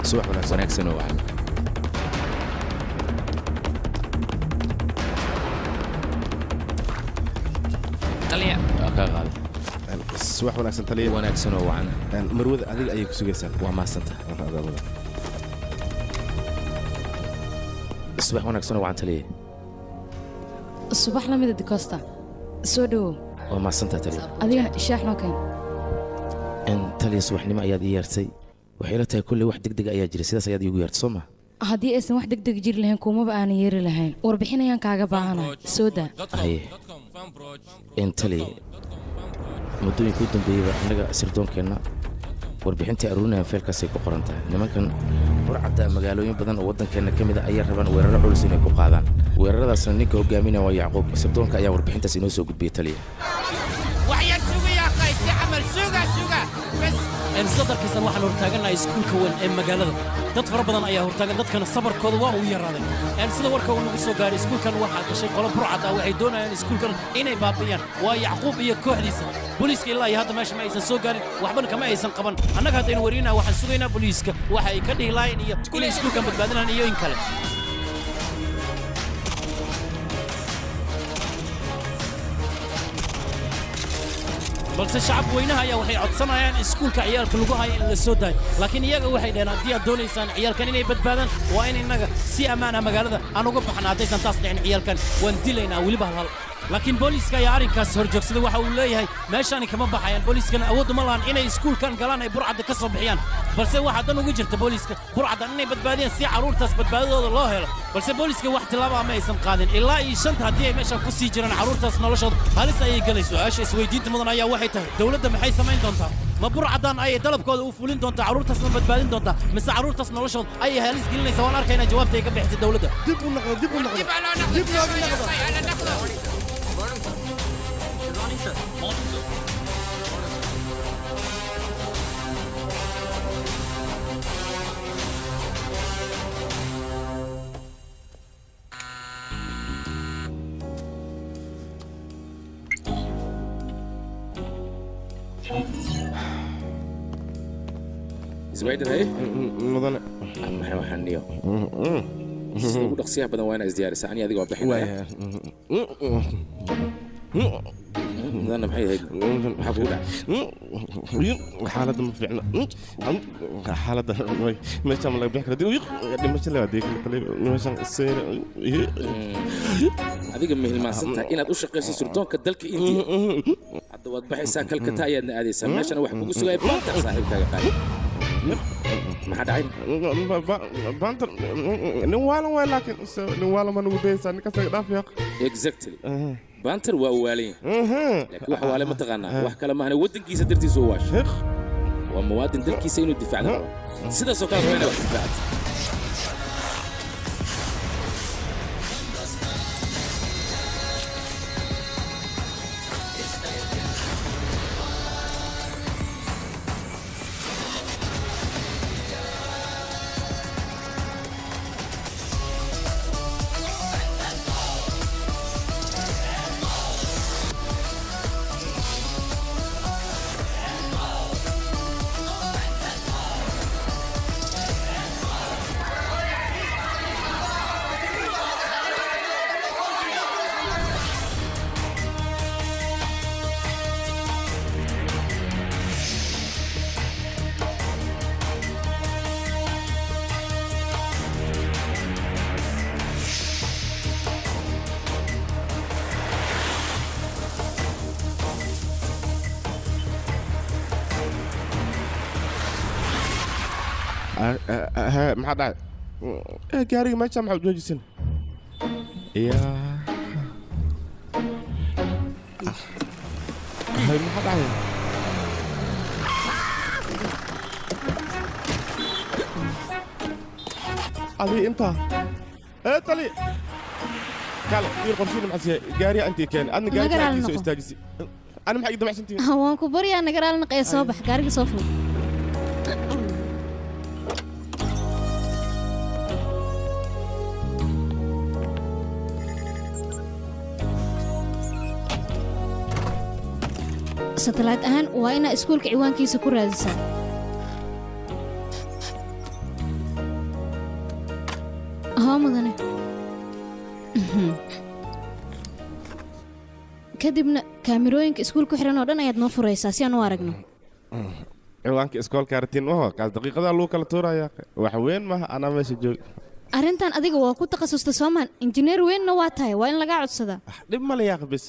subax wanaagsan oo wacan taliya ka qaad subax wanaagsan taliya wanaagsan oo wacan marwada adiga ayay ku sugaysaa waa maasanta subax wanaagsan oo wacan taliya subax lamida dikosta soo dhawow waa maasanta taliya adigana ishaax noo keen taliya subaxnimo ayaad ii yeertay waxay ila tahay kulley wax degdeg ayaa jira sidaas ayaad iigu yeertay soo ma haddii aysan wax degdeg jiri lahayn kuumaba aanan yeeri lahayn warbixin ayaan kaaga baahanahay soo daa haye taliya muddooyinka u dambeeyeyba annaga sirdoonkeenna warbixintii aruurinayaan feelkaasay ku qoran tahay nimankan burcadda magaalooyin badan oo waddankeenna ka mid a ayaa rabaan weeraro culus inay ku qaadaan weeraradaasna ninka hogaaminaya waa yacquub sirdoonka ayaa warbixintaas inoo soo gudbiyey taliya sadarkiisan waxaan hortaagannahay iskuulka weyn ee magaalada dad fara badan ayaa hortaagan dadkana sabarkooda waa uu yaraaday sida warka uu nagu soo gaaray iskuulkan waxaa gashay qolo burcad ah waxay doonayaan iskuulkan inay baabi'iyaan waa yacquub iyo kooxdiisa booliiska ilaa iyo hadda meesha ma aysan soo gaarin waxbana kama aysan qaban annaga haddaynu warinaha waxaan sugaynaa booliiska waxa ay ka dhihi lahayn iyo inay iskuulkan badbaadinaan iyo in kale balse shacab weynaha ayaa waxay codsanayaan iskuulka ciyaalka lagu hayo in la soo daayo laakiin iyaga waxay dhaheen haddii aad doonaysaan ciyaalkan inay badbaadaan waa in innaga si ammaana magaalada aan uga baxna haddaysan taas dhicin ciyaalkan waan dilaynaa weliba hal laakiin booliiska ayaa arrinkaas horjoogsaday waxa uu leeyahay meeshaani kama baxayaan booliiskana awood uma lahan inay iskuulkan galaan ay burcadda ka soo bixiyaan balse waxaa dan ugu jirta booliiska burcaddan inay badbaadiyaan si carruurtaas badbaadadooda loo helo balse booliiska wax tilaaba ma aysan qaadin ilaa iyo shanta haddii ay meeshaan ku sii jiraan carruurtaas noloshooda halis ayay gelayso su-aasha isweydiinta mudan ayaa waxay tahay dowladda maxay samayn doontaa ma burcaddan ayay dalabkooda u fulin doontaa carruurtaas ma badbaadin doontaa mise carruurtaas noloshooda ayay halis gelinaysaa waan arkaynaa jawaabta ay ka bixisay dowladda dib u noqdo dib nooga noqdo isbaydar haye mudane maxay waxaan niyo sida ugu dhaqsiyaha badan waa inaa isdiyaarisa ani adiga waa bixinaya mudane maxay ahayd maxaa kugu dhacay xaaladda ma fiicna xaaladda meeshaan ma laga bixi kara dhimasho le adee meeshaan seera adiga ma hilmaansan tahay inaad u shaqayso surdoonka dalka indiya hadda waad baxaysaa kalkata ayaadna aadaysaa meeshana wax kugu sugaya baantar saaxiibkaaga qaali maxaa dhacay baantar nin waalan waay laakiin nin waalan ma nugu dayaysaa ninkasaga dhaaf yaaq exactly baantar waa u waalan yahay laakiin wax waale ma taqaanaa wax kale maahane waddankiisa dartiisa u waashay waa muwaadin dalkiisa inuu difaacda rabo sidaasoo kale waa inaa wax difaacad maxaa dhacay gaariga meesha maxaa joojisan yaa maxaa dhacay adii intaa tali kale fiir qorshiina maxaa gaariga intii keen adna gaariga soo istaajisi ana maxaa ii damacsantiin waan ku baryaa nagaraal naqay soo bax gaariga soo ful satellite ahaan waa inaa iskuulka ciwaankiisa ku raadisaa ها مدني kadibna kaamirooyinka iskuulka xiran oo dhan ayaad noo furaysaa si aan u aragno ciwaanka iskoolka artiin waho kaas daqiiqada lagu kala tuurayaa wax weyn maaha anaa meesha joog arrintan adiga waa ku takhasusta Soomaan injineer weynna waa tahay waa in laga codsadaa dhib ma leeyahay bis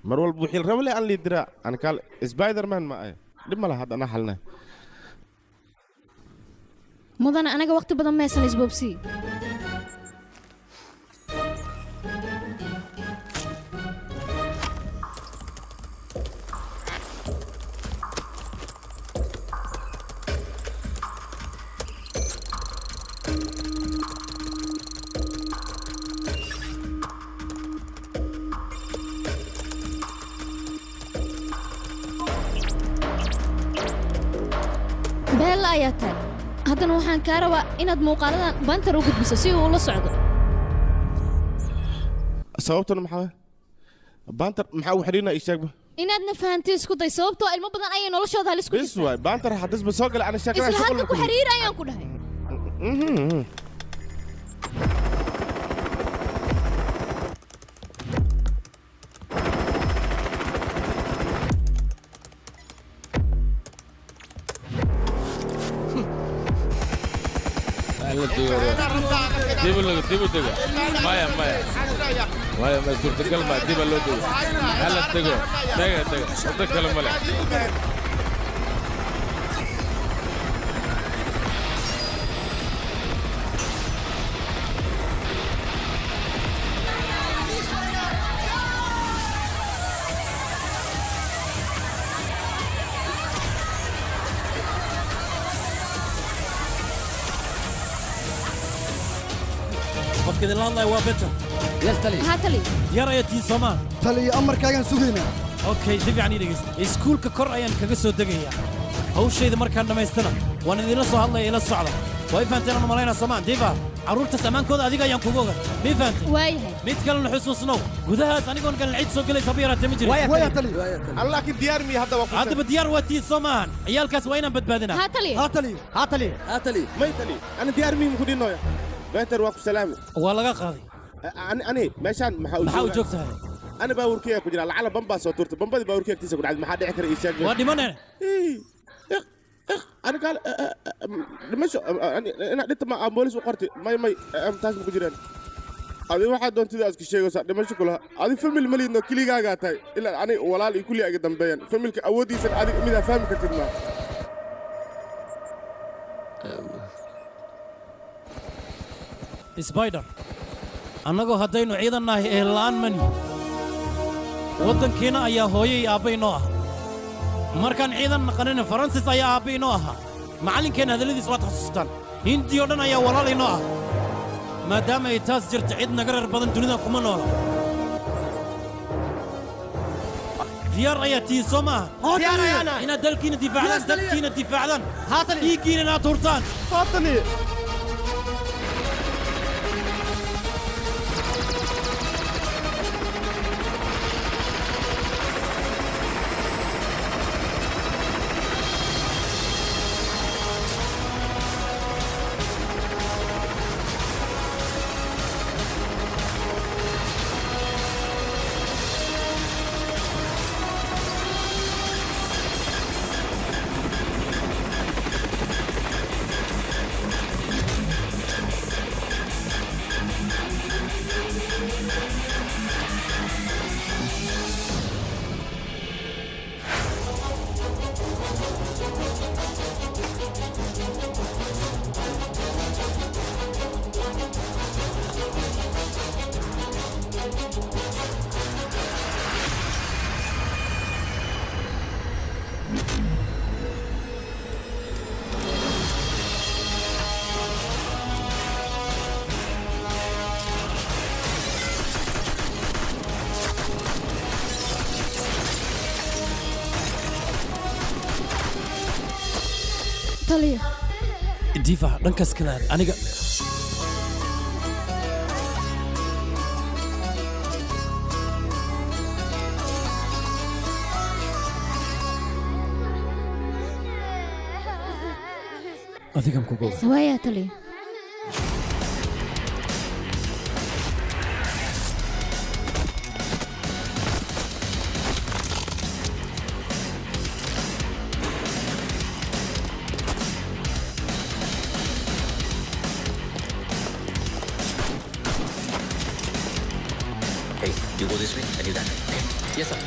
mar walba wixii rabo le aan liidira aan kal Spider-Man ma ay dhib ma laha hadana xalna mudana anaga waqti badan ma haysan isboobsi bella ayaa tahay haddana waxaan kaa rabaa inaad muuqaaladan bantar u gudbiso si uu la socdo sababtuna maxaa bantar maxaa u xiriirna ishaagba inaadna fahantii isku day sababtoo ilmo badan ayay noloshooda halis ku bis waay bantar hadisba soo gal ana shaqada isla hadda ku xiriir ayaan ku dhahay ديبو ديبو مايا ما صرت كلمة ديبو لو ديبو هلا تيجو تيجو صرت كلمة لا كده الله وابتر يستلي هاتلي يا ريتي سومان تلي أمر كاغان سوغينا اوكي دب يعني دغيست اسكولka kor ayaan kaga soo degaya hawshayda markaan dhameystana waan idin la soo hadlay ila socda way faanteen ma malayna Soomaan diba caruurta samaankooda adiga ayaan kugu ogaa mi faanteen waayahay mid kale xusuusno gudahaas anigoon kale cid soo galay sabiira timi jiray ويا تلي الله كي ديار مي هذا وقت hadaba diyaar waati Soomaan ciyaalkaas waa inaan badbaadinaa هاتلي هاتلي ما يتلي انا ديار مي مكو دينويا بيتر واكو سلام waa laga qaaday انا ماشان maxaa u joogtahay انا باوركيا ku jira lacala bamba soo turta bambadi baawurkiya tiisa ku dhacay maxaa dhici kara ishaag waa dhimanay انا قال مش انا دت ما بوليس وقرتي ماي امتاز ku jiraan adi waxa doontida iska sheegaysa dhimasho kula adi family malidno kiligaaga tahay ilaa ani walaal iyo kulli ay dambeeyaan familka awoodiisa adiga mid ah fahmi kartid ma Spider annagoo haddaynu ciidannahay ee la'aan mani waddankeena ayaa hooyay aabbay noo ah markaan ciidan naqanina faransis ayaa aabbay noo ahaa macallinkeenna hadalladiis waad xasuustaan hindii oo dhan ayaa walaalay noo ah maadaama ay taas jirta cid naga reer badan dunida kuma noola diyaar ayaa tihiin soo maaha inaad dalkiina difaacdaan dalkiina difaacdaan dhiiggiina inaad hurtaan فاطني taliya difaac dhankaas kale aniga adigan ku go'ay waaya taliya You go this way, I do that. Yes, sir.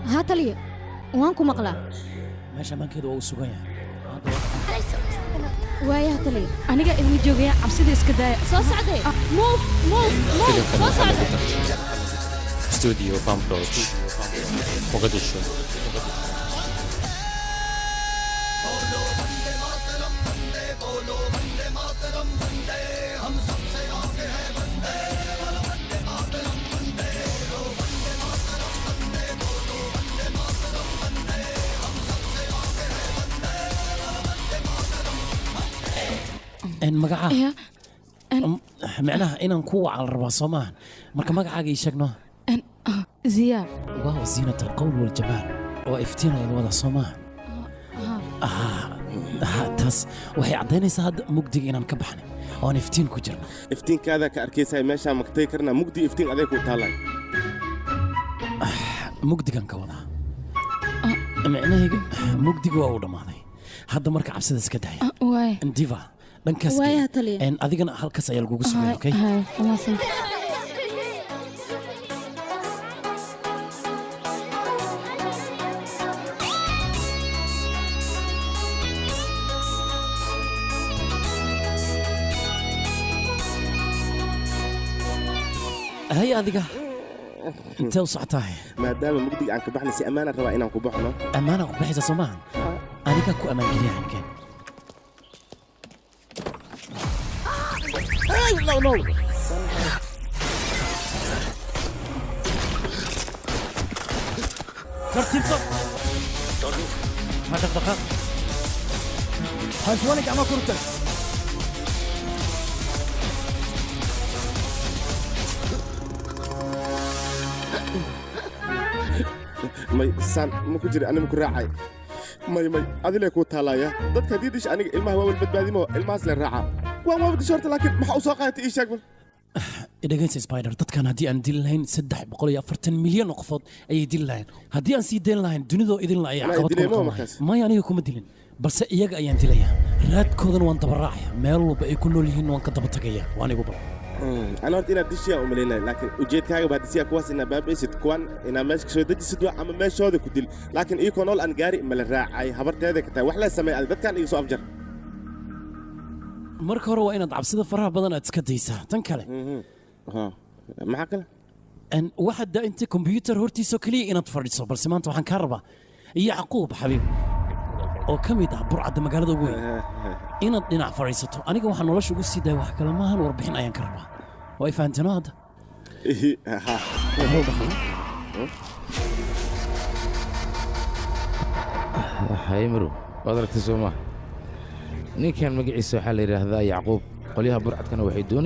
ها تلي وانكم مقلع meesha maankeedu waa uu sugan yahay وايا تلي aniga ilmi joogaya cabsida iska daaya soo socday موف soo socday Studio Farm Approach Mogadishu إن مقعة يا معناها إن نكوع على الربع صمان مرك مقعة يشجنه أن زياد واو زينة القول والجمال وافتينا الوضع صمان تاس وهي عديني ساد مقدي إن نكبحنا وأنا افتين كجرنا افتين كذا كأركيسة ماشى مكتي كرنا مقدي افتين عليك وطالع مقدي كان كوضع معناها مقدي جوا ماضي هذا مرك عبسة سكدايا واي ديفا دنكاس وايا تلي إن أديكنا هالكاس أيال جوجل سوي أوكي هاي خلاص هي أديكا أنت وصعتها ما دام مقدي عن كبحنا سي أمانة روا إنا كبحنا أمانة وبحث سمان أديكا كو أمان كلي عنك no ترتيب صف ما تدقق هشوانك عما كرتك may san ma ku jira aniga ku raacay may adile ku taalaya dadka diidish aniga ilmaha waa badbaadimo ilmahaas la raaca waan waa shorta laakiin waxa uu soo qaatay ii sheeg bal dhegeysa spider dadkan haddii aan dil lahayn 340 milyan oo qofood ayay dil lahayn haddii aan sii dayn lahayn dunidoo idin la ayaa qabad may aniga kuma dilin balse iyaga ayaan dilaya raadkoodana waan daba raacaya meel walba ay ku nool yihiin waan ka daba tagaya waan igu bal أنا قلت إن دشيا أملينا لكن وجيت كاجا بعد دشيا كواس إن باب إيش تكون إن ماشي شو دج سدوا أما ماشي هذا كدل لكن إيكون أول أنجاري مل الراعي هبرت هذا كتا وحلا السماء البت كان يسوع أفجر marka hore waa inaad cabsida faraha badan aad iska daysaa tan kale ها ما حكلا ان waxaad daa inta computer hortiisa kaliya inaad fadhiso balse maanta waxaan ka rabaa Yacquub xabiib oo kamid ah burcada magaalada weyn inaad dhinac fadhiisato aniga waxaan nolosha ugu sii daay wax kale maahan warbixin ayaan ka rabaa way fahanteen hadda هاي مرو وادرك تسوما نيكان مقعيسو حال يراهدا يعقوب قوليها برعد كانوا وحيدون